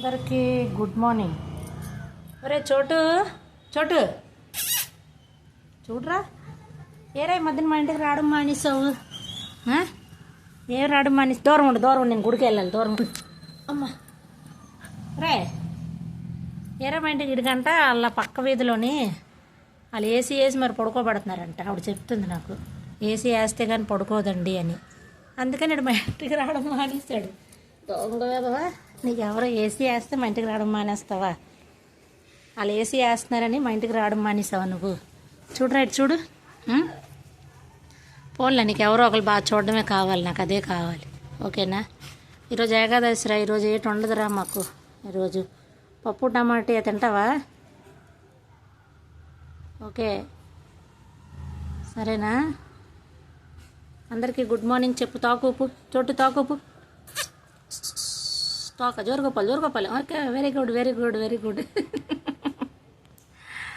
అందరికి good morning. ఒరే చోటు చోటు చూడరా, ఏరా ఈ మధ్యన మా ఇంటికి రావడం మానేసావు? ఏం రావడం మానేసి? దూరం ఉండు, నేను గుడికి వెళ్ళాలి, దూరం ఉండు. అమ్మా రే, ఏరా మా ఇంటికి ఇడికంట అలా పక్క వీధిలోని వాళ్ళు ఏసీ వేసి మరి పడుకోబెడుతున్నారంట. ఆవిడ చెప్తుంది నాకు, ఏసీ వేస్తే కానీ పడుకోదండి అని. అందుకని ఇడు మా ఇంటికి రావడం మానేస్తాడు. దొంగ కదవా, నీకు ఎవరో ఏసీ వేస్తే మా ఇంటికి రావడం మానేస్తావా? వాళ్ళు ఏసీ వేస్తున్నారని మా ఇంటికి రావడం మానేసావా నువ్వు? చూడరా ఇటు చూడు. పోన్లే, నీకు ఎవరో ఒకరు బాగా చూడడమే కావాలి, నాకు అదే కావాలి. ఓకేనా? ఈరోజు ఏకాదశిరా, ఈరోజు ఏటి ఉండదురా మాకు. ఈరోజు పప్పు టమాటా తింటావా? ఓకే సరేనా? అందరికీ గుడ్ మార్నింగ్ చెప్పు. తాకూపు చోటు, తాకూపు, తోక జోరుగోపాలి. Okay, very good.